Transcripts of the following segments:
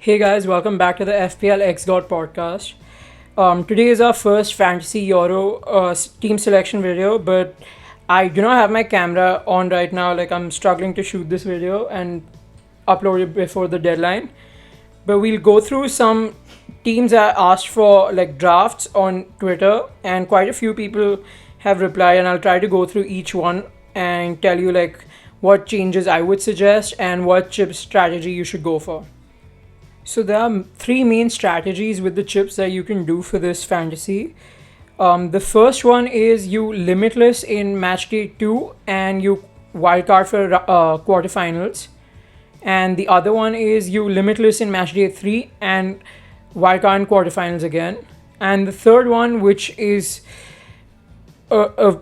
Hey guys, welcome back to the FPL xGod podcast. Today is our first Fantasy Euro team selection video, but I do not have my camera on right now. Like, I'm struggling to shoot this video and upload it before the deadline. But we'll go through some teams I asked for, like drafts on Twitter, and quite a few people have replied, and I'll try to go through each one and tell you like what changes I would suggest and what chip strategy you should go for. So there are three main strategies with the chips that you can do for this fantasy. The first one is you limitless in match day 2 and you wildcard for quarterfinals. And the other one is you limitless in match day 3 and wildcard in quarterfinals again. And the third one, which is a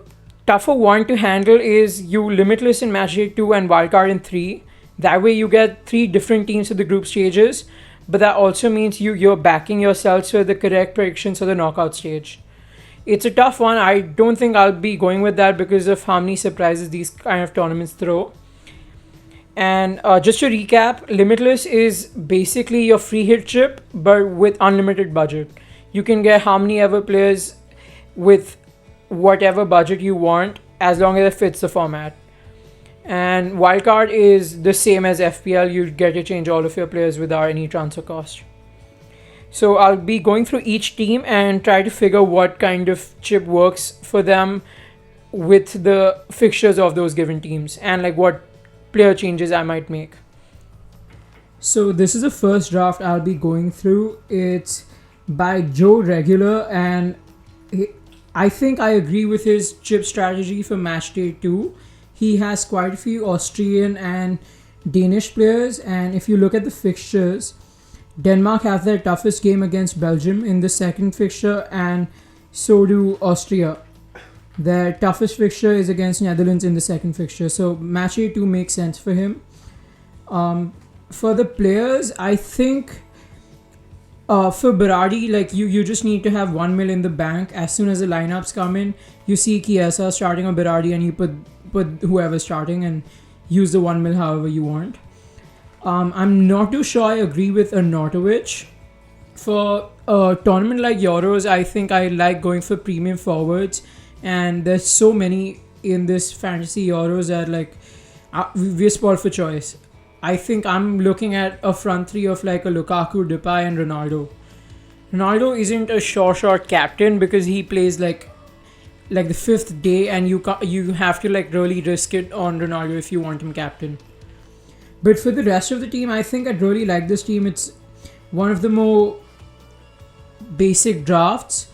tougher one to handle, is you limitless in match day 2 and wildcard in 3. That way you get 3 different teams at the group stages, but that also means you're backing yourselves for the correct predictions for the knockout stage. It's a tough one. I don't think I'll be going with that because of how many surprises these kind of tournaments throw. And just to recap, Limitless is basically your free hit chip but with unlimited budget. You can get how many ever players with whatever budget you want as long as it fits the format. And wildcard is the same as FPL. You get to change all of your players without any transfer cost. So I'll be going through each team and try to figure what kind of chip works for them with the fixtures of those given teams and like what player changes I might make. So this is the first draft I'll be going through. It's by Joe Regular, and I think I agree with his chip strategy for match day 2. He has quite a few Austrian and Danish players, and if you look at the fixtures, Denmark have their toughest game against Belgium in the second fixture, and so do Austria. Their toughest fixture is against Netherlands in the second fixture, so match A2 makes sense for him. For the players, I think for Berardi, like you just need to have 1 mil in the bank. As soon as the lineups come in, you see Chiesa starting on Berardi and you put whoever's starting and use the 1 mil however you want. I'm not too sure I agree with Arnautovic. For a tournament like Euros, I think I like going for premium forwards, and there's so many in this fantasy Euros that like we're spoiled for choice. I think I'm looking at a front three of like a Lukaku, Depay and Ronaldo. Ronaldo isn't a short captain because he plays like the fifth day, and you have to like really risk it on Ronaldo if you want him captain. But for the rest of the team, I think I'd really like this team. It's one of the more basic drafts.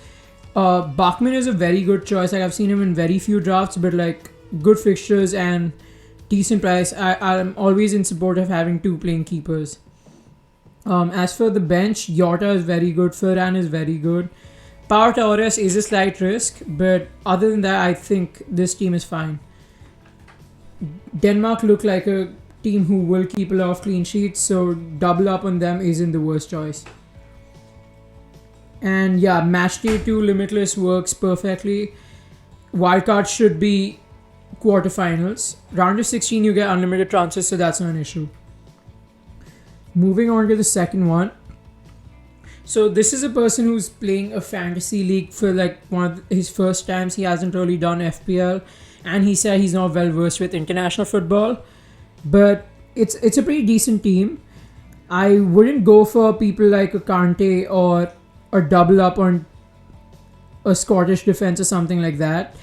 Bachmann is a very good choice. Like I've seen him in very few drafts, but like good fixtures and decent price. I'm always in support of having 2 playing keepers. As for the bench, Jota is very good. Ferran is very good. Pau Torres is a slight risk, but other than that, I think this team is fine. Denmark look like a team who will keep a lot of clean sheets, so double up on them isn't the worst choice. And yeah, match day 2 limitless works perfectly. Wildcard should be quarterfinals. Round of 16 you get unlimited transfers, so that's not an issue. Moving on to the second one. So this is a person who's playing a fantasy league for like one of his first times. He hasn't really done FPL, and he said he's not well versed with international football, but it's a pretty decent team. I wouldn't go for people like a Kante or a double up on a Scottish defense or something like that.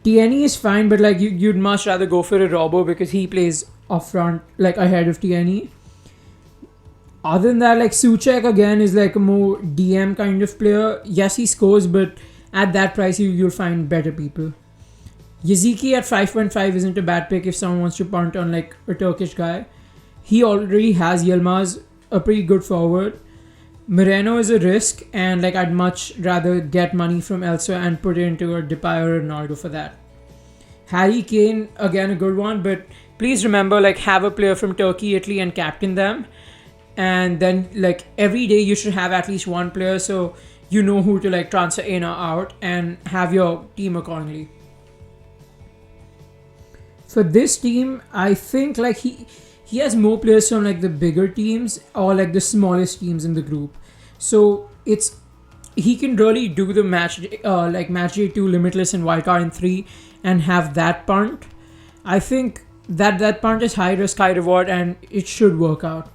Tierney is fine, but like you'd much rather go for a Robbo because he plays up front, like ahead of Tierney. Other than that, like Souček again is like a more DM kind of player. Yes, he scores, but at that price you'll find better people. Yaziki at 5.5 isn't a bad pick if someone wants to punt on like a Turkish guy. He already has Yilmaz, a pretty good forward. Moreno is a risk, and like I'd much rather get money from elsewhere and put it into a Depay or Ronaldo for that. Harry Kane, again a good one, but please remember like have a player from Turkey, Italy and captain them. And then like every day you should have at least one player so you know who to like transfer in or out and have your team accordingly. For this team, I think like he has more players from like the bigger teams or like the smallest teams in the group. So it's he can really do the match day 2 limitless and wildcard in 3 and have that punt. I think that punt is high risk, high reward, and it should work out.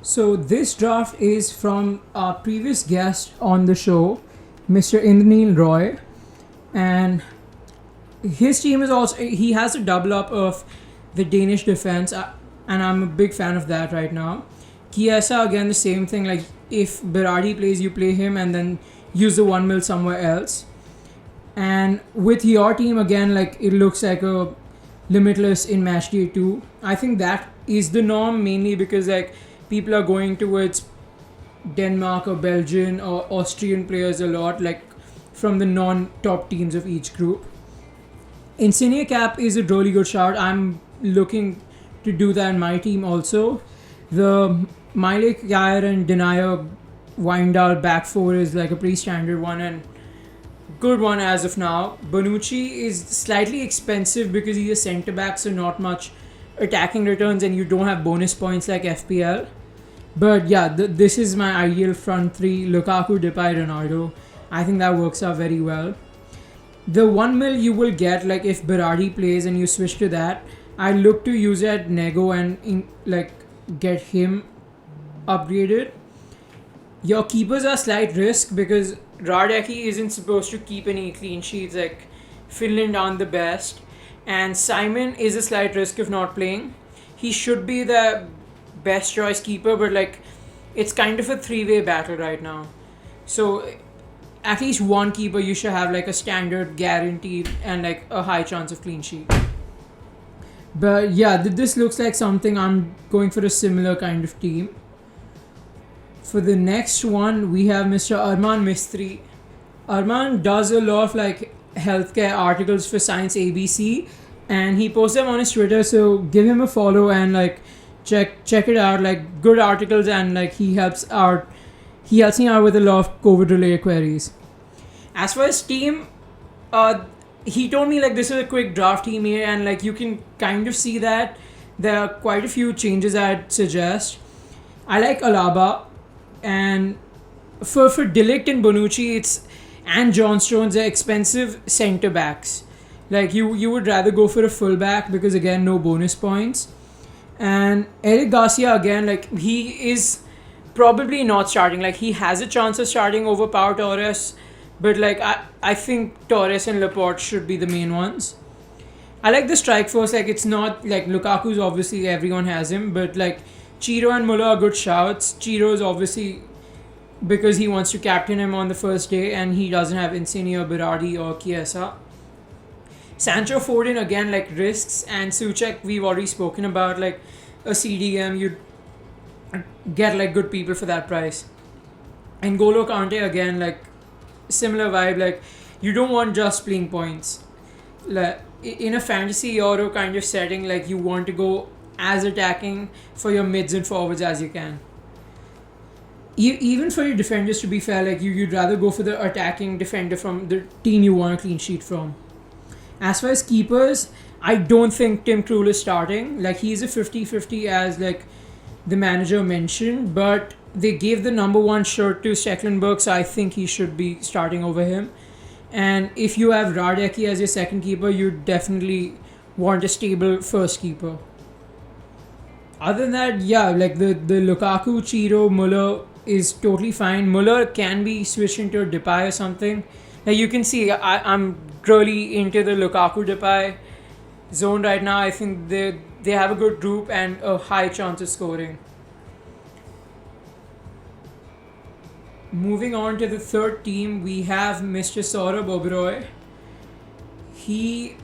So this draft is from our previous guest on the show, Mr. Indranil Roy, and his team is also he has a double up of the Danish Defense, and I'm a big fan of that right now. Chiesa again the same thing. Like if Berardi plays, you play him and then use the 1 mil somewhere else. And with your team again, like it looks like a limitless in match day 2. I think that is the norm mainly because like people are going towards Denmark or Belgian or Austrian players a lot, like from the non-top teams of each group. Insigne cap is a really good shout. I'm looking to do that in my team also. The Milik, Yair and Denier Weindal back four is like a pretty standard one and good one as of now. Bonucci is slightly expensive because he's a centre back, so not much attacking returns and you don't have bonus points like FPL. But yeah, this is my ideal front three: Lukaku, Depay, Ronaldo. I think that works out very well. The 1 mil you will get, like if Berardi plays and you switch to that, I look to use it at Nego and get him upgraded. Your keepers are slight risk because Radecki isn't supposed to keep any clean sheets, like Finland aren't the best, and Simon is a slight risk if not playing. He should be the best choice keeper, but like it's kind of a three-way battle right now. So at least one keeper you should have like a standard guaranteed and like a high chance of clean sheet. But yeah, this looks like something I'm going for a similar kind of team. For the next one, we have Mr. Arman Mistry. Arman does a lot of like healthcare articles for Science ABC, and he posts them on his Twitter. So give him a follow and like check it out. Like good articles, and like he helps out. He helps me out with a lot of COVID related queries. As for his team, he told me like this is a quick draft team here, and like you can kind of see that there are quite a few changes I'd suggest. I like Alaba, and for Delict and Bonucci, and John Stones are expensive centre backs. Like you would rather go for a fullback because again no bonus points. And Eric Garcia again, like he is probably not starting. Like he has a chance of starting over Pau Torres, but like I think Torres and Laporte should be the main ones. I like the strike force. Like it's not like Lukaku's obviously everyone has him, but like Chiro and Muller are good shouts. Chiro is obviously because he wants to captain him on the first day and he doesn't have Insigne or Berardi or Chiesa. Sancho Foden again like risks, and Souček we've already spoken about, like a CDM you'd get like good people for that price. And Golo Kante again like similar vibe, like you don't want just playing points. Like in a fantasy Euro kind of setting, like you want to go as attacking for your mids and forwards as you can. Even for your defenders, to be fair, like you'd rather go for the attacking defender from the team you want a clean sheet from. As far as keepers, I don't think Tim Krul is starting. Like he's a 50-50 as like the manager mentioned, but they gave the number one shirt to Stecklenburg, so I think he should be starting over him. And if you have Radecki as your second keeper, you definitely want a stable first keeper. Other than that, yeah, like the Lukaku, Chiro, Muller is totally fine. Muller can be switched into a Depay or something. Like you can see, I'm really into the Lukaku Depay zone right now. I think they have a good group and a high chance of scoring. Moving on to the third team, we have Mr. Saurabh Oberoi. He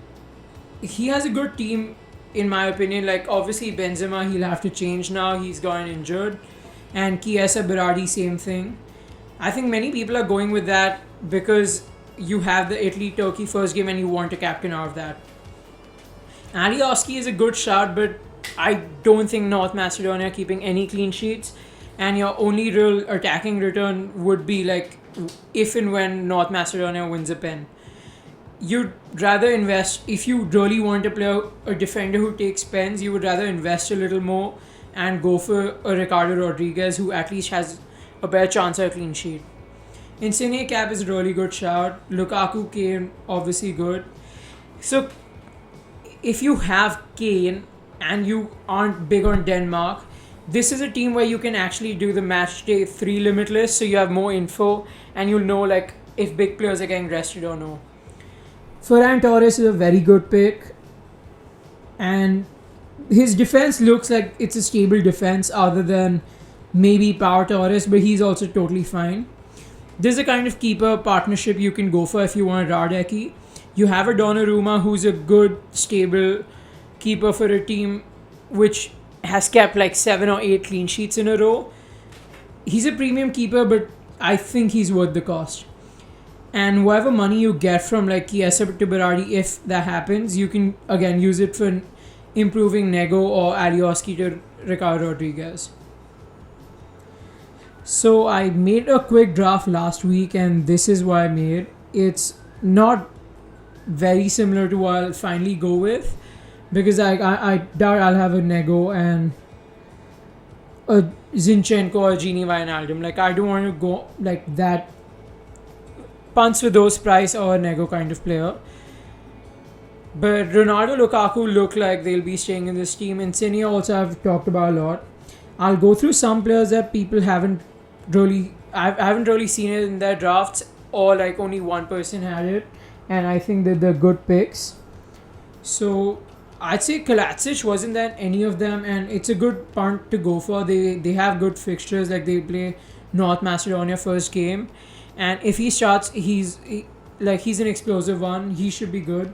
has a good team in my opinion. Like obviously Benzema, he'll have to change now. He's gotten injured. And Chiesa, Berardi, same thing. I think many people are going with that because you have the Italy-Turkey first game and you want a captain out of that. Alioski is a good shout, but I don't think North Macedonia are keeping any clean sheets. And your only real attacking return would be like if and when North Macedonia wins a pen. you'd rather invest if you really want to play a defender who takes pens. You would rather invest a little more and go for a Ricardo Rodriguez who at least has a better chance at a clean sheet. Insigne cap is a really good shout. Lukaku, Kane, obviously good. So if you have Kane and you aren't big on Denmark, this is a team where you can actually do the match day 3 limitless, so you have more info and you'll know like if big players are getting rested or no. Ferran Torres is a very good pick, and his defense looks like it's a stable defense other than maybe Pau Torres, but he's also totally fine. This is the kind of keeper partnership you can go for if you want a Radecki. You have a Donnarumma who's a good, stable keeper for a team which has kept like 7 or 8 clean sheets in a row. He's a premium keeper, but I think he's worth the cost. And whatever money you get from like Chiesa to Berardi, if that happens, you can again use it for improving Nego or Alioski to Ricardo Rodriguez. So I made a quick draft last week, and this is what I made. It's not very similar to what I'll finally go with, because I doubt I'll have a Nego and a Zinchenko or Gini Wijnaldum. Like I don't want to go like that punts with those price or a Nego kind of player. But Ronaldo, Lukaku look like they'll be staying in this team. Insigne also I've talked about a lot. I'll go through some players that people haven't really, I haven't really seen it in their drafts, or like only one person had it, and I think that they're good picks. So I'd say Kalacic wasn't that any of them, and it's a good punt to go for. They have good fixtures, like they play North Macedonia first game, and if he starts, he's an explosive one. He should be good.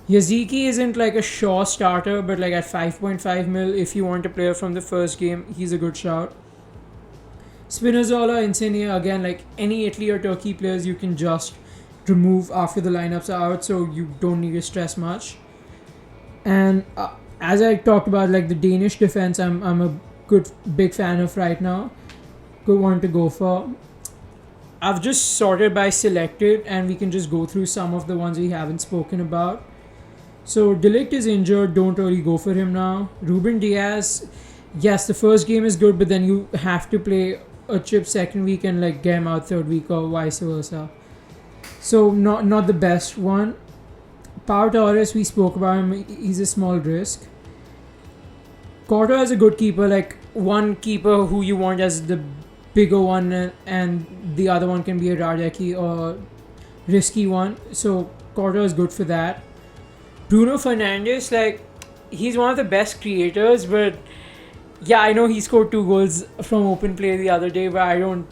Yaziki isn't like a sure starter, but like at 5.5 mil, if you want a player from the first game, he's a good shout. Spinazzola, Insigne, again, like any Italy or Turkey players you can just remove after the lineups are out, so you don't need to stress much. And as I talked about, like the Danish defense, I'm a big fan of right now. Good one to go for. I've just sorted by selected, and we can just go through some of the ones we haven't spoken about. So De Ligt is injured, don't really go for him now. Ruben Diaz, yes, the first game is good, but then you have to play a chip second week and like get him out third week or vice versa. So not the best one. Pau Torres, we spoke about him, he's a small risk. Corto is a good keeper, like one keeper who you want as the bigger one, and the other one can be a Radecki or risky one. So Corto is good for that. Bruno Fernandez, like he's one of the best creators, but yeah, I know he scored 2 goals from open play the other day, but I don't.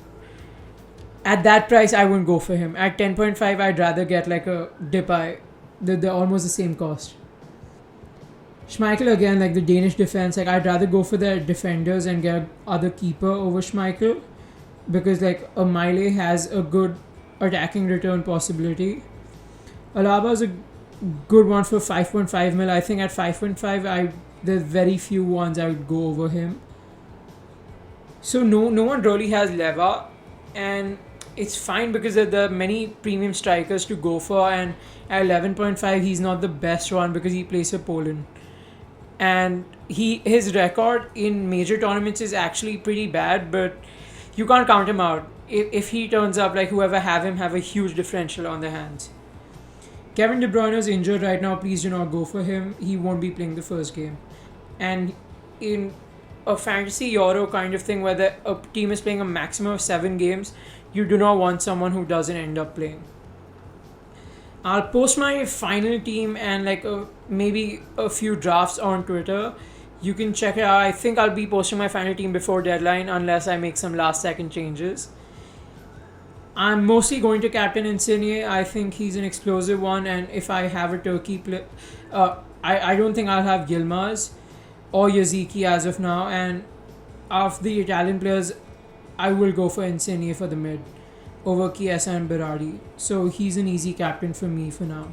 At that price, I wouldn't go for him. At 10.5, I'd rather get like a Depay. They're almost the same cost. Schmeichel again, like the Danish defense, like I'd rather go for their defenders and get other keeper over Schmeichel, because like a Miley has a good attacking return possibility. Alaba is a good one for 5.5 mil. I think at 5.5, there's very few ones I would go over him. So no one really has Leva, and it's fine because there are many premium strikers to go for, and at 11.5 he's not the best one because he plays for Poland, and his record in major tournaments is actually pretty bad, but you can't count him out. If he turns up, like whoever have him have a huge differential on their hands. Kevin De Bruyne is injured right now. Please do not go for him. He won't be playing the first game. And in a fantasy Euro kind of thing where a team is playing a maximum of 7 games, you do not want someone who doesn't end up playing. I'll post my final team and like maybe a few drafts on Twitter. You can check it out. I think I'll be posting my final team before deadline unless I make some last second changes. I'm mostly going to captain Insigne. I think he's an explosive one, and if I have a Turkey play, I don't think I'll have Yilmaz or Yaziki as of now, and of the Italian players, I will go for Insigne for the mid over Chiesa and Berardi. So he's an easy captain for me for now.